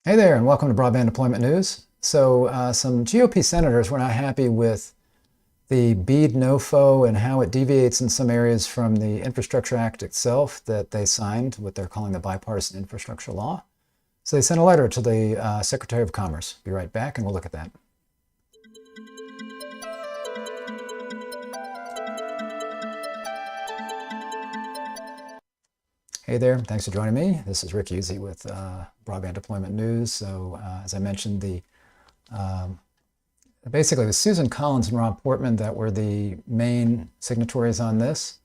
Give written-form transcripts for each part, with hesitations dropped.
Hey there, and welcome to Broadband Deployment News. Some GOP senators were not happy with the BEAD NOFO and how it deviates in some areas from the Infrastructure Act itself that they signed, what they're calling the Bipartisan Infrastructure Law. So they sent a letter to the Secretary of Commerce. Be right back, and we'll look at that. Hey there, thanks for joining me. This is Rick Usey with Broadband Deployment News. As I mentioned, basically it was Susan Collins and Rob Portman that were the main signatories on this.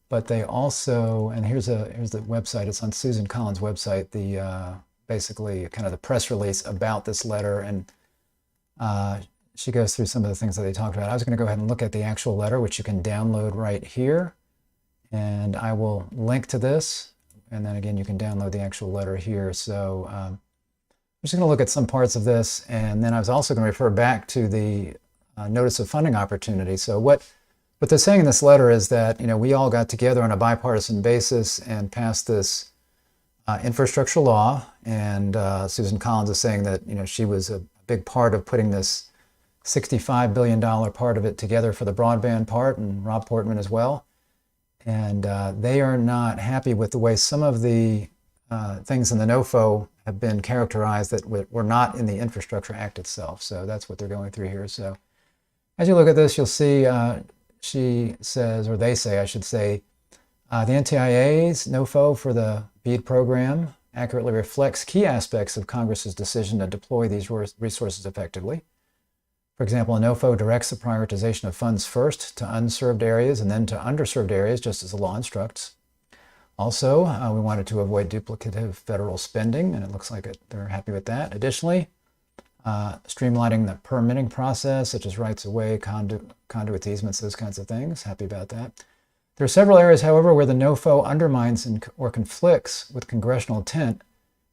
But they also, and here's the website, it's on Susan Collins' website, basically kind of the press release about this letter, and she goes through some of the things that they talked about. I was going to go ahead and look at the actual letter, which you can download right here, and I will link to this. And then again, you can download the actual letter here. So I'm just going to look at some parts of this, and then I was also going to refer back to the notice of funding opportunity. So what they're saying in this letter is that we all got together on a bipartisan basis and passed this infrastructure law, and Susan Collins is saying that she was a big part of putting this $65 billion part of it together for the broadband part, and Rob Portman as well. And they are not happy with the way some of the things in the NOFO have been characterized that were not in the Infrastructure Act itself. So that's what they're going through here. So as you look at this, you'll see she says, or they say, I should say, the NTIA's NOFO for the BEAD program accurately reflects key aspects of Congress's decision to deploy these resources effectively. For example, a NOFO directs the prioritization of funds first to unserved areas and then to underserved areas, just as the law instructs. Also, we wanted to avoid duplicative federal spending, and it looks like they're happy with that. Additionally, streamlining the permitting process, such as rights of way, conduit easements, those kinds of things. Happy about that. There are several areas, however, where the NOFO undermines or conflicts with congressional intent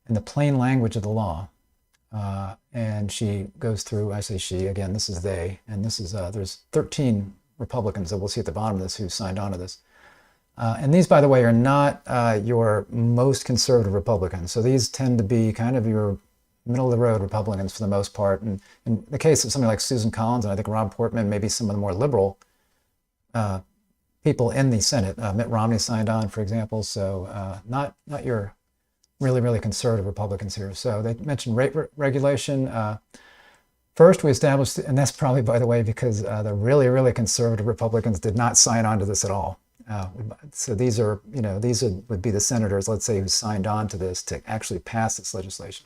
in the plain language of the law. And she goes through, I say she, again, this is they, and this is, there's 13 Republicans that we'll see at the bottom of this who signed on to this. And these, by the way, are not your most conservative Republicans. So these tend to be kind of your middle-of-the-road Republicans for the most part. And in the case of somebody like Susan Collins, and I think Rob Portman, maybe some of the more liberal people in the Senate. Mitt Romney signed on, for example, so not your really conservative Republicans here. So they mentioned rate regulation. First, we established, and that's probably, by the way, because the really conservative Republicans did not sign on to this at all. So these would be the senators, let's say, who signed on to this to actually pass this legislation.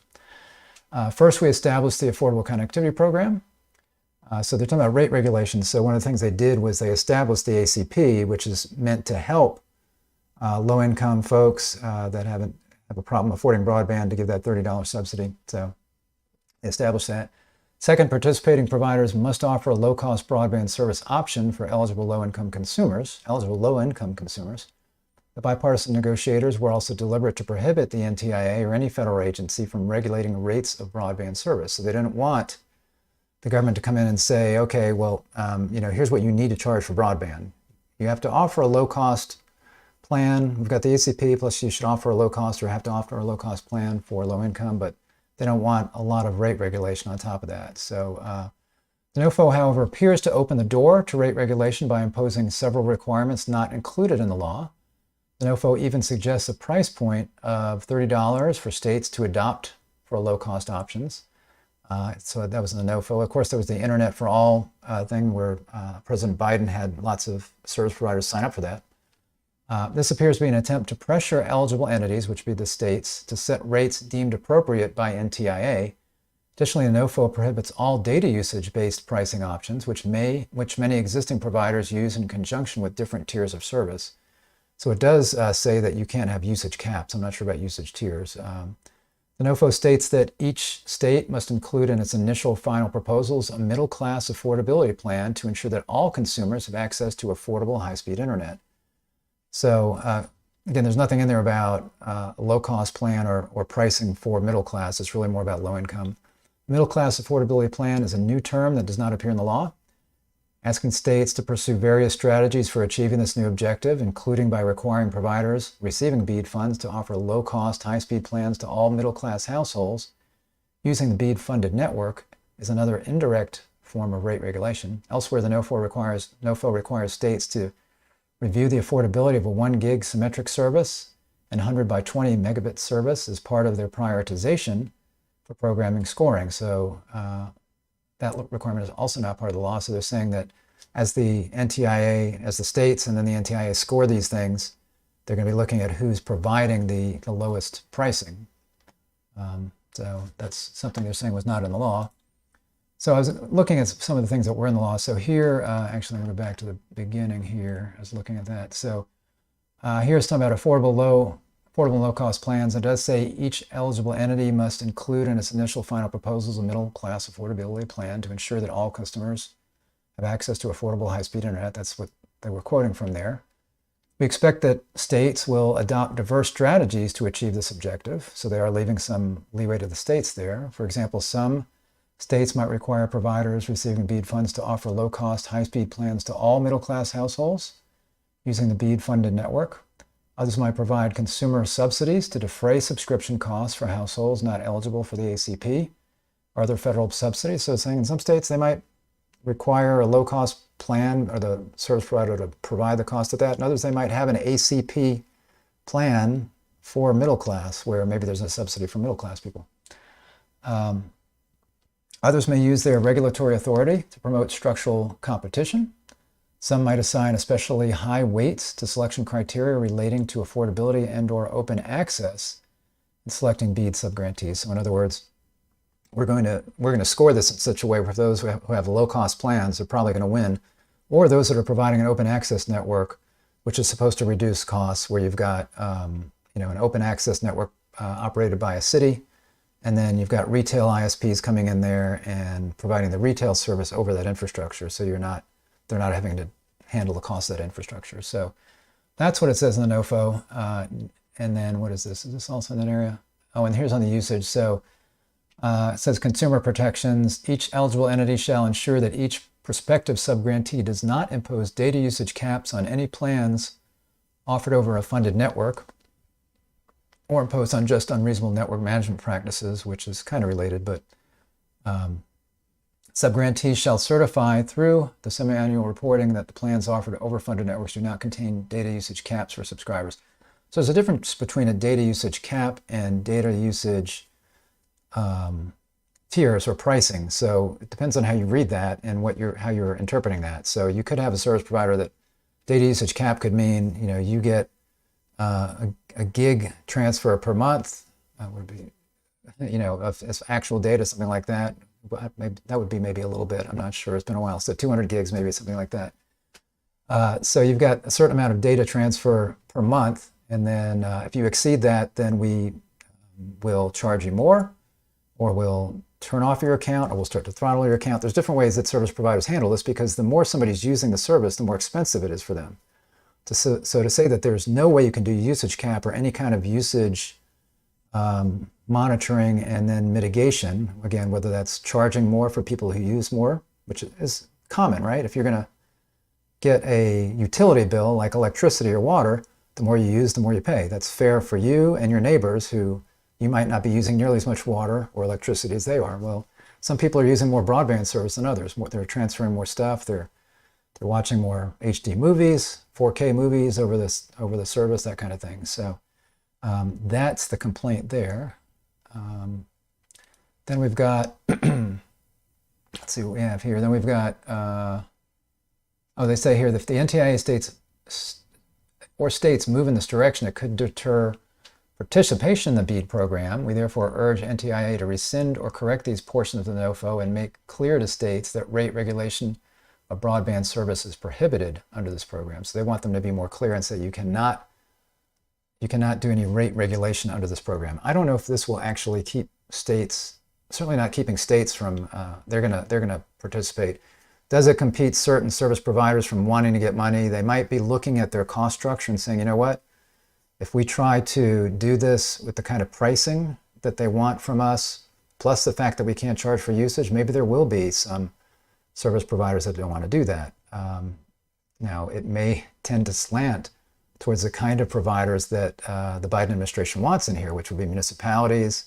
First, we established the Affordable Connectivity Program. So they're talking about rate regulations. So one of the things they did was they established the ACP, which is meant to help low-income folks that have a problem affording broadband, to give that $30 subsidy. So they established that. Second, participating providers must offer a low-cost broadband service option for eligible low-income consumers. The bipartisan negotiators were also deliberate to prohibit the NTIA or any federal agency from regulating rates of broadband service. So they didn't want the government to come in and say, okay, well, here's what you need to charge for broadband. You have to offer a low-cost plan. We've got the ACP, plus you should offer a low-cost or have to offer a low-cost plan for low-income, but they don't want a lot of rate regulation on top of that. So the NOFO, however, appears to open the door to rate regulation by imposing several requirements not included in the law. The NOFO even suggests a price point of $30 for states to adopt for low-cost options. So that was in the NOFO. Of course, there was the Internet for All thing where President Biden had lots of service providers sign up for that. This appears to be an attempt to pressure eligible entities, which would be the states, to set rates deemed appropriate by NTIA. Additionally, the NOFO prohibits all data usage-based pricing options, which many existing providers use in conjunction with different tiers of service. So it does say that you can't have usage caps. I'm not sure about usage tiers. The NOFO states that each state must include in its initial final proposals a middle-class affordability plan to ensure that all consumers have access to affordable high-speed internet. So again, there's nothing in there about a low-cost plan or pricing for middle class. It's really more about low income. Middle-class affordability plan is a new term that does not appear in the law, asking states to pursue various strategies for achieving this new objective, including by requiring providers receiving BEAD funds to offer low-cost, high-speed plans to all middle-class households using the BEAD-funded network is another indirect form of rate regulation. Elsewhere, the NOFO requires states to review the affordability of a 1 gig symmetric service and 100 by 20 megabit service as part of their prioritization for programming scoring. So that requirement is also not part of the law. So they're saying that as the NTIA, as the states and then the NTIA score these things, they're going to be looking at who's providing the lowest pricing. So that's something they're saying was not in the law. So I was looking at some of the things that were in the law. So here, actually, I'm going to go back to the beginning here. I was looking at that. So here's talking about affordable low-cost plans. It does say each eligible entity must include in its initial final proposals a middle-class affordability plan to ensure that all customers have access to affordable high-speed internet. That's what they were quoting from there. We expect that states will adopt diverse strategies to achieve this objective. So they are leaving some leeway to the states there. For example, some states might require providers receiving BEAD funds to offer low-cost, high-speed plans to all middle-class households using the BEAD-funded network. Others might provide consumer subsidies to defray subscription costs for households not eligible for the ACP or other federal subsidies. So it's saying in some states they might require a low-cost plan or the service provider to provide the cost of that. In others, they might have an ACP plan for middle class where maybe there's a subsidy for middle class people. Others may use their regulatory authority to promote structural competition. Some might assign especially high weights to selection criteria relating to affordability and/or open access in selecting BEAD subgrantees. So in other words, we're going to score this in such a way where those who have low-cost plans are probably going to win, or those that are providing an open access network, which is supposed to reduce costs, where you've got an open access network operated by a city, and then you've got retail ISPs coming in there and providing the retail service over that infrastructure. So they're not having to handle the cost of that infrastructure. So that's what it says in the NOFO. And then what is this? Is this also in that area? Oh, and here's on the usage. So it says consumer protections. Each eligible entity shall ensure that each prospective subgrantee does not impose data usage caps on any plans offered over a funded network or impose unjust, unreasonable network management practices, which is kind of related, but subgrantees shall certify through the semi-annual reporting that the plans offered over funded networks do not contain data usage caps for subscribers. So there's a difference between a data usage cap and data usage tiers or pricing. So it depends on how you read that and how you're interpreting that. So you could have a service provider that data usage cap could mean, you get a gig transfer per month. That would be, of actual data, something like that. But maybe, that would be maybe a little bit. I'm not sure. It's been a while. So 200 gigs, maybe something like that. So you've got a certain amount of data transfer per month. And then if you exceed that, then we will charge you more, or we'll turn off your account, or we'll start to throttle your account. There's different ways that service providers handle this, because the more somebody's using the service, the more expensive it is for them. So to say that there's no way you can do usage cap or any kind of usage monitoring and then mitigation, again, whether that's charging more for people who use more, which is common, right? If you're going to get a utility bill like electricity or water, the more you use, the more you pay. That's fair for you and your neighbors who you might not be using nearly as much water or electricity as they are. Well, some people are using more broadband service than others. They're transferring more stuff. They're watching more HD movies, 4K movies over the service, that kind of thing. So that's the complaint there. Then we've got, let's see what we have here. Then we've got, they say here that if the NTIA states move in this direction, it could deter participation in the BEAD program. We therefore urge NTIA to rescind or correct these portions of the NOFO and make clear to states that rate regulation of broadband service is prohibited under this program. So they want them to be more clear and say you cannot do any rate regulation under this program. I don't know if this will actually keep states, certainly not keeping states from, they're gonna participate. Does it compete certain service providers from wanting to get money? They might be looking at their cost structure and saying, you know what? If we try to do this with the kind of pricing that they want from us, plus the fact that we can't charge for usage, maybe there will be some service providers that don't want to do that. Now, it may tend to slant towards the kind of providers that the Biden administration wants in here, which would be municipalities,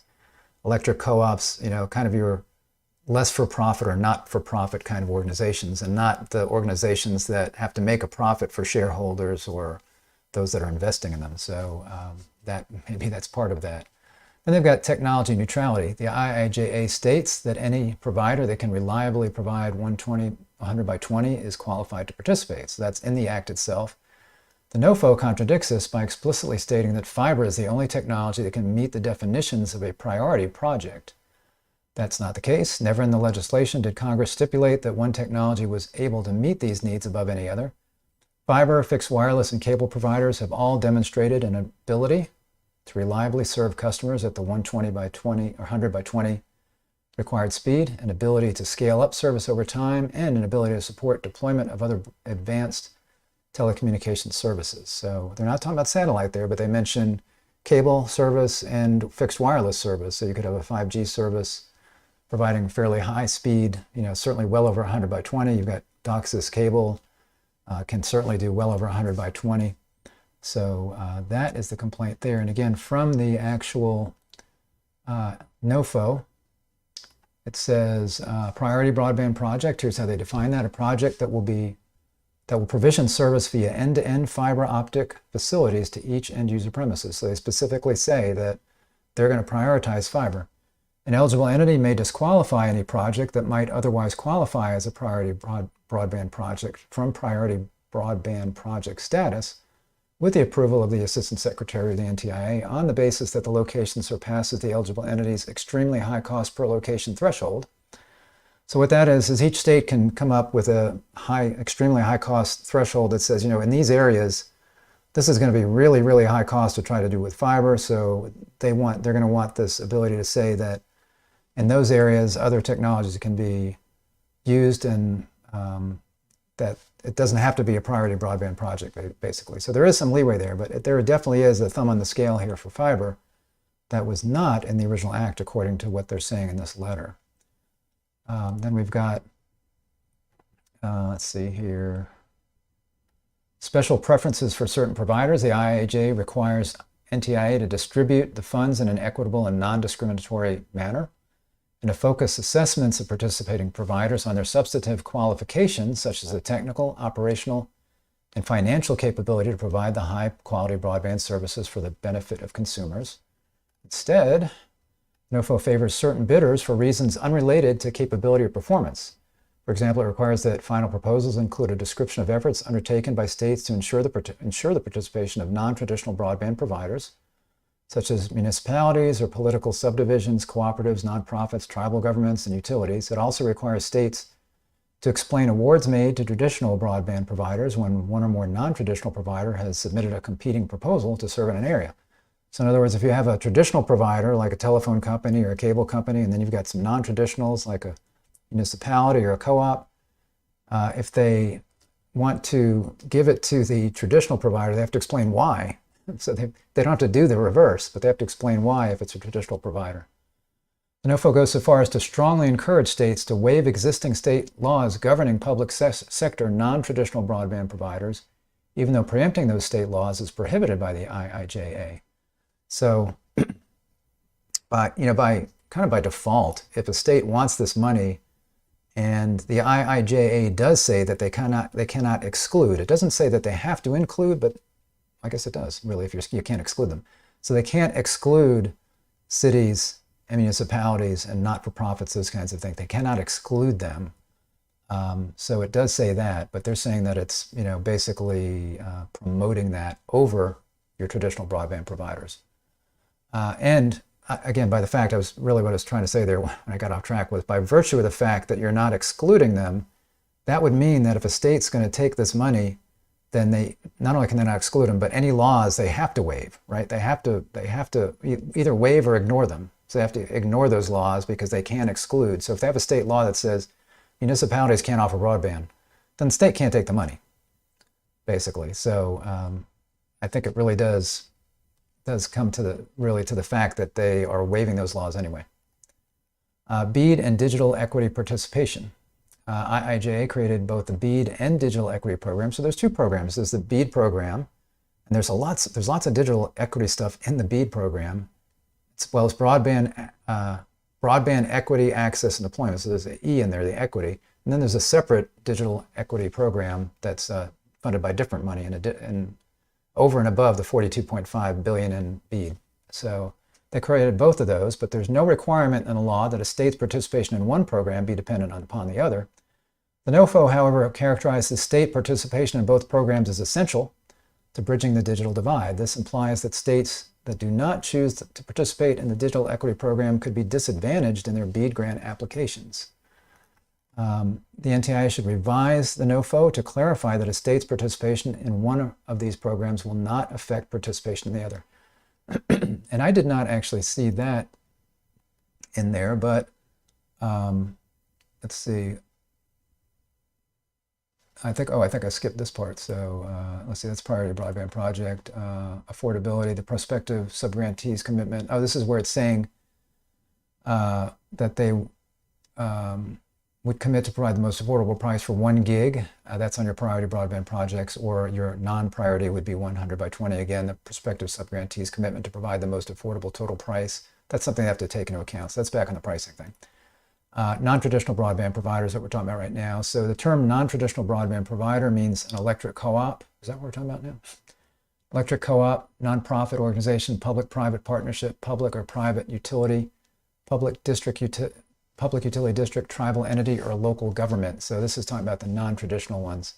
electric co-ops, kind of your less for-profit or not-for-profit kind of organizations, and not the organizations that have to make a profit for shareholders or those that are investing in them. So maybe that's part of that. And they've got technology neutrality. The IIJA states that any provider that can reliably provide 100 by 20 is qualified to participate. So that's in the act itself. The NOFO contradicts this by explicitly stating that fiber is the only technology that can meet the definitions of a priority project. That's not the case. Never in the legislation did Congress stipulate that one technology was able to meet these needs above any other. Fiber, fixed wireless, and cable providers have all demonstrated an ability to reliably serve customers at the 120 by 20 or 100 by 20 required speed, an ability to scale up service over time, and an ability to support deployment of other advanced telecommunications services. So they're not talking about satellite there, but they mention cable service and fixed wireless service. So you could have a 5G service providing fairly high speed, certainly well over 100 by 20. You've got DOCSIS cable, can certainly do well over 100 by 20. So that is the complaint there. And again, from the actual NOFO, it says priority broadband project. Here's how they define that: a project that will provision service via end-to-end fiber optic facilities to each end user premises. So they specifically say that they're going to prioritize fiber. An eligible entity may disqualify any project that might otherwise qualify as a priority broadband project from priority broadband project status with the approval of the Assistant Secretary of the NTIA on the basis that the location surpasses the eligible entity's extremely high cost per location threshold. So what that is each state can come up with a extremely high cost threshold that says, in these areas, this is going to be really, really high cost to try to do with fiber. So they're going to want this ability to say that in those areas, other technologies can be used, and that it doesn't have to be a priority broadband project, basically. So there is some leeway there, but there definitely is a thumb on the scale here for fiber that was not in the original act, according to what they're saying in this letter. Then we've got, let's see here, special preferences for certain providers. The IIJA requires NTIA to distribute the funds in an equitable and non-discriminatory manner, and to focus assessments of participating providers on their substantive qualifications, such as the technical, operational, and financial capability to provide the high-quality broadband services for the benefit of consumers. Instead, NOFO favors certain bidders for reasons unrelated to capability or performance. For example, it requires that final proposals include a description of efforts undertaken by states to ensure the participation of non-traditional broadband providers, such as municipalities or political subdivisions, cooperatives, nonprofits, tribal governments, and utilities. It also requires states to explain awards made to traditional broadband providers when one or more non-traditional provider has submitted a competing proposal to serve in an area. So in other words, if you have a traditional provider like a telephone company or a cable company, and then you've got some non-traditionals like a municipality or a co-op, if they want to give it to the traditional provider, they have to explain why. So they don't have to do the reverse, but they have to explain why if it's a traditional provider. The NOFO goes so far as to strongly encourage states to waive existing state laws governing public sector non-traditional broadband providers, even though preempting those state laws is prohibited by the IIJA. So, by default, if a state wants this money, and the IIJA does say that they cannot exclude. It doesn't say that they have to include, but I guess it does, really, if you can't exclude them. So they can't exclude cities and municipalities and not-for-profits, those kinds of things. They cannot exclude them. So it does say that, but they're saying that it's basically promoting that over your traditional broadband providers. And again, by the fact, what I was trying to say there when I got off track was by virtue of the fact that you're not excluding them, that would mean that if a state's going to take this money, then they not only can they not exclude them, but any laws they have to waive, right? They have to either waive or ignore them. So they have to ignore those laws because they can't exclude. So if they have a state law that says municipalities can't offer broadband, then the state can't take the money, basically. So I think it really does come to the fact that they are waiving those laws anyway. BEAD and digital equity participation. IIJA created both the BEAD and digital equity program. So there's two programs. There's the BEAD program, and there's lots of digital equity stuff in the BEAD program, as well as broadband broadband equity, access, and deployment. So there's an E in there, the equity. And then there's a separate digital equity program that's funded by different money and over and above the $42.5 billion in BEAD. So they created both of those, but there's no requirement in the law that a state's participation in one program be dependent upon the other. The NOFO, however, characterizes state participation in both programs as essential to bridging the digital divide. This implies that states that do not choose to participate in the digital equity program could be disadvantaged in their BEAD grant applications. The NTIA should revise the NOFO to clarify that a state's participation in one of these programs will not affect participation in the other. And I did not actually see that in there, but let's see. I think I skipped this part. So let's see, that's priority broadband project, affordability, the prospective subgrantees commitment. Oh, this is where it's saying that they would commit to provide the most affordable price for 1 gig. That's on your priority broadband projects, or your non-priority would be 100 by 20. Again, the prospective subgrantees commitment to provide the most affordable total price. That's something they have to take into account. So that's back on the pricing thing. Non-traditional broadband providers that we're talking about right now. So the term non-traditional broadband provider means an electric co-op. Is that what we're talking about now? Electric co-op, nonprofit organization, public-private partnership, public or private utility, public utility district, tribal entity, or local government. So this is talking about the non-traditional ones.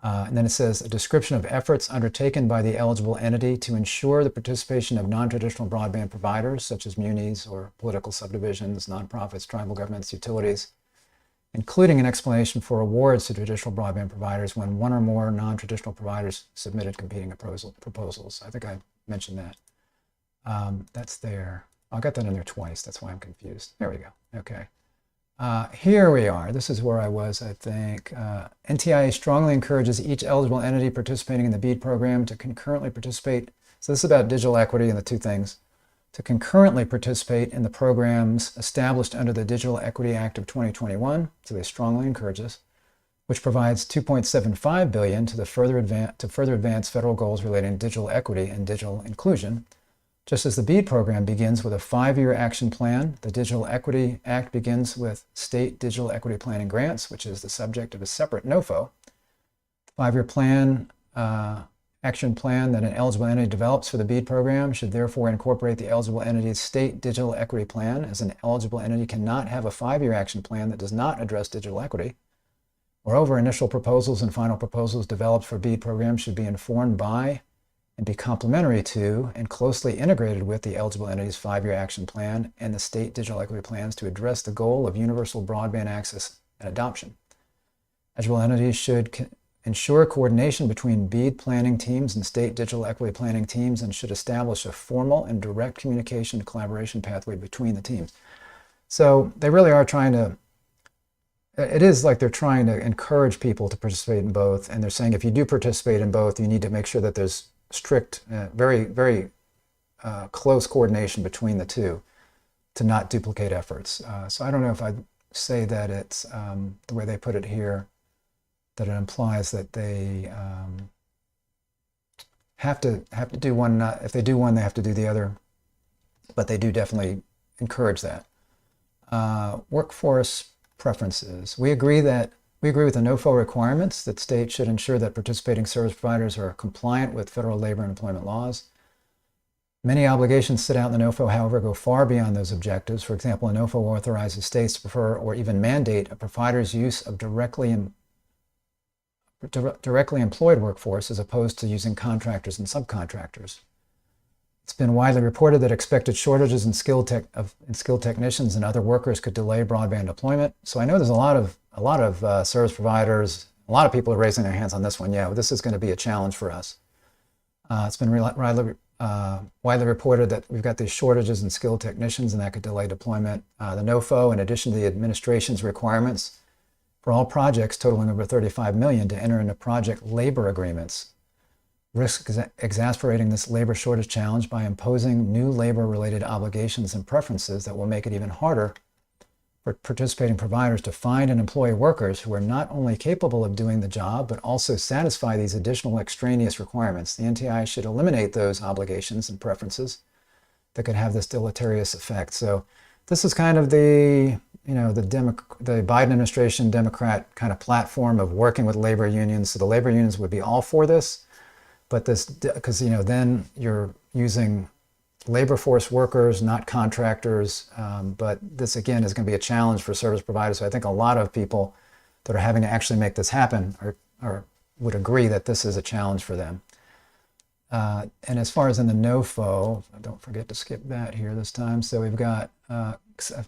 And then it says a description of efforts undertaken by the eligible entity to ensure the participation of non-traditional broadband providers, such as munis or political subdivisions, nonprofits, tribal governments, utilities, including an explanation for awards to traditional broadband providers when one or more non-traditional providers submitted competing proposals. I think I mentioned that. That's there. I got that in there twice. That's why I'm confused. There we go. Okay. Here we are. This is where I was, I think. NTIA strongly encourages each eligible entity participating in the BEAD program to concurrently participate. So this is about digital equity and the two things. To concurrently participate in the programs established under the Digital Equity Act of 2021. So they strongly encourage this, which provides $2.75 billion to further advance federal goals relating to digital equity and digital inclusion. Just as the BEAD program begins with a 5-year action plan, the Digital Equity Act begins with state digital equity planning grants, which is the subject of a separate NOFO. The 5-year plan, action plan that an eligible entity develops for the BEAD program should therefore incorporate the eligible entity's state digital equity plan, as an eligible entity cannot have a 5-year action plan that does not address digital equity. Moreover, initial proposals and final proposals developed for BEAD programs should be informed by and be complementary to and closely integrated with the eligible entity's 5-year action plan and the state digital equity plans to address the goal of universal broadband access and adoption. Eligible entities should ensure coordination between BEAD planning teams and state digital equity planning teams, and should establish a formal and direct communication and collaboration pathway between the teams. So they really are trying to, it is like they're trying to encourage people to participate in both, and they're saying if you do participate in both, you need to make sure that there's strict, very close coordination between the two to not duplicate efforts. So I don't know if I'd say that it's the way they put it here, that it implies that they have to do one. If they do one, they have to do the other, but they do definitely encourage that. Workforce preferences. We agree with the NOFO requirements that states should ensure that participating service providers are compliant with federal labor and employment laws. Many obligations set out in the NOFO, however, go far beyond those objectives. For example, a NOFO authorizes states to prefer or even mandate a provider's use of directly employed workforce as opposed to using contractors and subcontractors. It's been widely reported that expected shortages in skilled technicians and other workers could delay broadband deployment. So I know there's a lot of service providers, a lot of people are raising their hands on this one. Yeah, this is going to be a challenge for us. It's been widely reported that we've got these shortages in skilled technicians, and that could delay deployment. The NOFO, in addition to the administration's requirements for all projects totaling over $35 million to enter into project labor agreements, risks exasperating this labor shortage challenge by imposing new labor-related obligations and preferences that will make it even harder for participating providers to find and employ workers who are not only capable of doing the job, but also satisfy these additional extraneous requirements. The NTI should eliminate those obligations and preferences that could have this deleterious effect. So this is kind of the the Biden administration Democrat kind of platform of working with labor unions. So the labor unions would be all for this, but this, because then you're using labor force workers, not contractors. But this again is going to be a challenge for service providers. So I think a lot of people that are having to actually make this happen would agree that this is a challenge for them. And as far as in the NOFO, don't forget to skip that here this time. So we've got,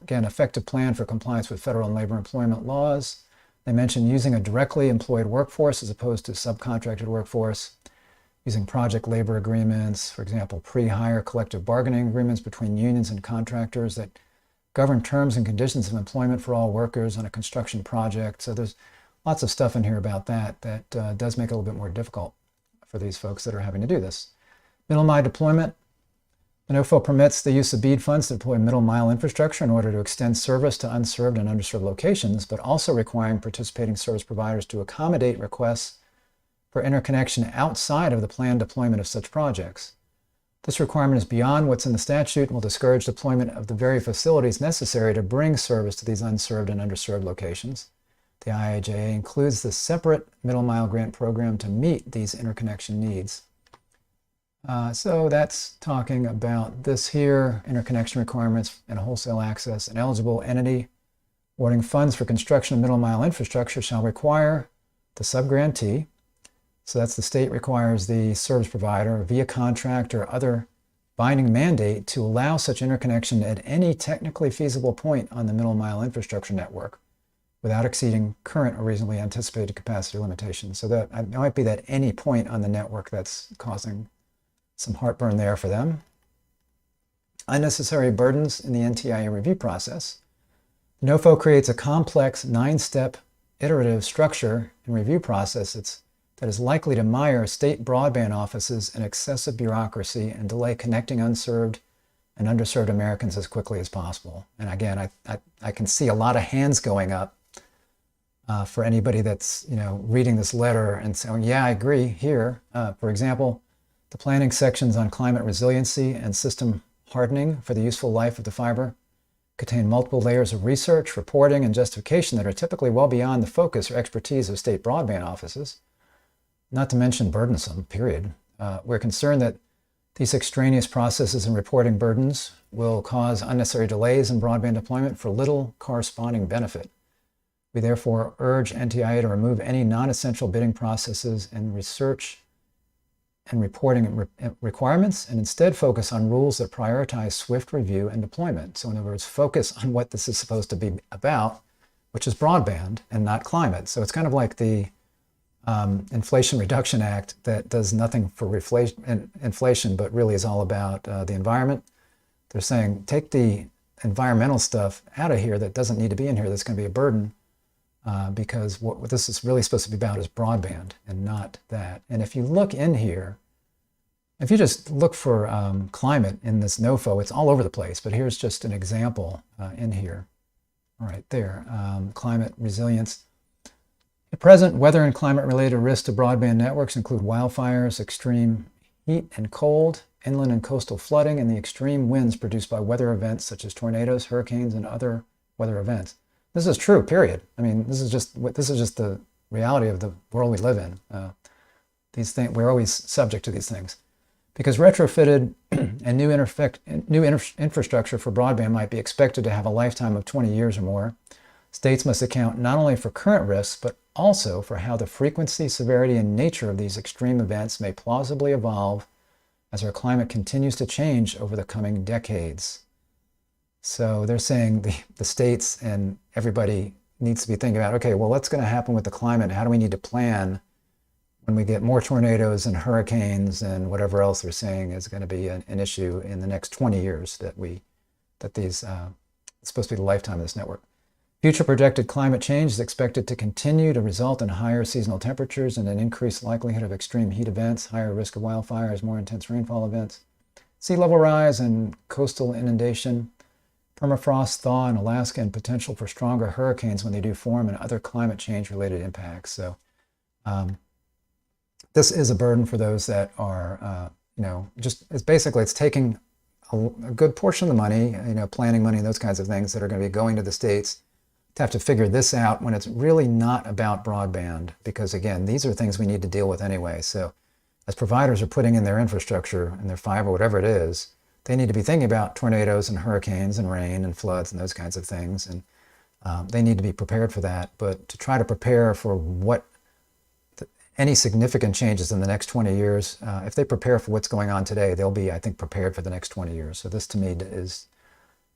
again, effective plan for compliance with federal and labor employment laws. They mentioned using a directly employed workforce as opposed to subcontracted workforce, using project labor agreements, for example, pre-hire collective bargaining agreements between unions and contractors that govern terms and conditions of employment for all workers on a construction project. So there's lots of stuff in here about that does make it a little bit more difficult for these folks that are having to do this. Middle mile deployment. The NOFO permits the use of BEAD funds to deploy middle mile infrastructure in order to extend service to unserved and underserved locations, but also requiring participating service providers to accommodate requests for interconnection outside of the planned deployment of such projects. This requirement is beyond what's in the statute and will discourage deployment of the very facilities necessary to bring service to these unserved and underserved locations. The IIJA includes the separate middle mile grant program to meet these interconnection needs. So that's talking about this here, interconnection requirements and wholesale access. An eligible entity awarding funds for construction of middle mile infrastructure shall require the subgrantee, so that's the state requires the service provider via contract or other binding mandate to allow such interconnection at any technically feasible point on the middle mile infrastructure network without exceeding current or reasonably anticipated capacity limitations. So that it might be that any point on the network that's causing some heartburn there for them. Unnecessary burdens in the NTIA review process. NOFO creates a complex 9-step iterative structure and review process that is likely to mire state broadband offices in excessive bureaucracy and delay connecting unserved and underserved Americans as quickly as possible. And again, I can see a lot of hands going up for anybody that's reading this letter and saying, yeah, I agree here. For example, the planning sections on climate resiliency and system hardening for the useful life of the fiber contain multiple layers of research, reporting, and justification that are typically well beyond the focus or expertise of state broadband offices, not to mention burdensome, period. We're concerned that these extraneous processes and reporting burdens will cause unnecessary delays in broadband deployment for little corresponding benefit. We therefore urge NTIA to remove any non-essential bidding processes and research and reporting requirements, and instead focus on rules that prioritize swift review and deployment. So in other words, focus on what this is supposed to be about, which is broadband and not climate. So it's kind of like the Inflation Reduction Act that does nothing for inflation, but really is all about the environment. They're saying, take the environmental stuff out of here that doesn't need to be in here, that's going to be a burden, because what this is really supposed to be about is broadband and not that. And if you look in here, if you just look for climate in this NOFO, it's all over the place, but here's just an example in here. All right, there, climate resilience. At present, weather and climate-related risks to broadband networks include wildfires, extreme heat and cold, inland and coastal flooding, and the extreme winds produced by weather events such as tornadoes, hurricanes, and other weather events. This is true, period. I mean, this is just the reality of the world we live in. These things, we're always subject to these things. Because retrofitted and new infrastructure for broadband might be expected to have a lifetime of 20 years or more, states must account not only for current risks, but also for how the frequency, severity, and nature of these extreme events may plausibly evolve as our climate continues to change over the coming decades. So they're saying the states and everybody needs to be thinking about, okay, well, what's going to happen with the climate? How do we need to plan when we get more tornadoes and hurricanes and whatever else they're saying is going to be an issue in the next 20 years that it's supposed to be the lifetime of this network. Future projected climate change is expected to continue to result in higher seasonal temperatures and an increased likelihood of extreme heat events, higher risk of wildfires, more intense rainfall events, sea level rise and coastal inundation, permafrost thaw in Alaska, and potential for stronger hurricanes when they do form, and other climate change related impacts. So this is a burden for those that are, it's taking a good portion of the money, planning money and those kinds of things that are going to be going to the states to have to figure this out when it's really not about broadband, because again, these are things we need to deal with anyway. So as providers are putting in their infrastructure and their fiber, whatever it is, they need to be thinking about tornadoes and hurricanes and rain and floods and those kinds of things. And they need to be prepared for that. But to try to prepare for any significant changes in the next 20 years, if they prepare for what's going on today, they'll be, I think, prepared for the next 20 years. So this to me is,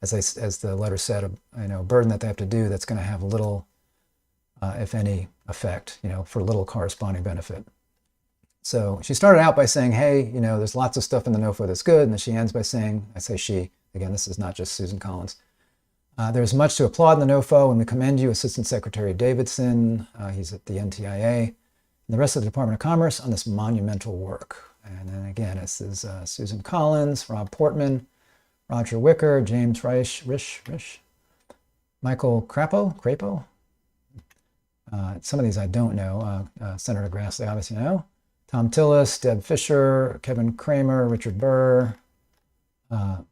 as the letter said, a burden that they have to do that's going to have little, if any, effect, for little corresponding benefit. So she started out by saying, hey, there's lots of stuff in the NOFO that's good. And then she ends by saying, I say she, again, this is not just Susan Collins. There's much to applaud in the NOFO, and we commend you, Assistant Secretary Davidson, he's at the NTIA, and the rest of the Department of Commerce on this monumental work. And then again, this is Susan Collins, Rob Portman, Roger Wicker, James Risch, Michael Crapo. Some of these I don't know. Senator Grassley, obviously know. Tom Tillis, Deb Fisher, Kevin Kramer, Richard Burr,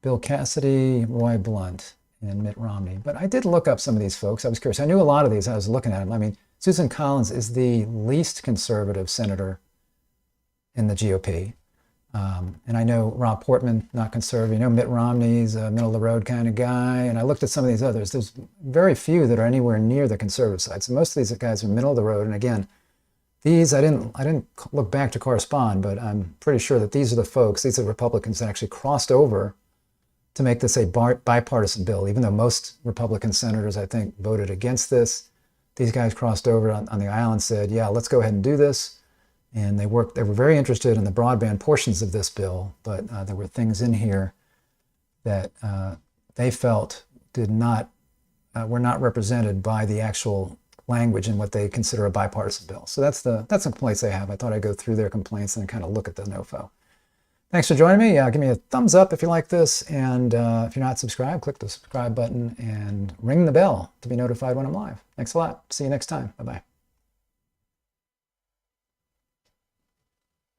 Bill Cassidy, Roy Blunt, and Mitt Romney. But I did look up some of these folks. I was curious. I knew a lot of these. I was looking at them. I mean, Susan Collins is the least conservative senator in the GOP. And I know Rob Portman, not conservative. Mitt Romney's a middle-of-the-road kind of guy. And I looked at some of these others. There's very few that are anywhere near the conservative side. So most of these guys are middle of the road. And again, these, I didn't look back to correspond, but I'm pretty sure that these are the folks, these are Republicans that actually crossed over to make this a bipartisan bill. Even though most Republican senators, I think, voted against this, these guys crossed over on the aisle and said, yeah, let's go ahead and do this. And they were very interested in the broadband portions of this bill, but there were things in here that they felt were not represented by the actual language in what they consider a bipartisan bill. So that's the complaints they have. I thought I'd go through their complaints and kind of look at the NOFO. Thanks for joining me. Give me a thumbs up if you like this. And if you're not subscribed, click the subscribe button and ring the bell to be notified when I'm live. Thanks a lot. See you next time. Bye-bye.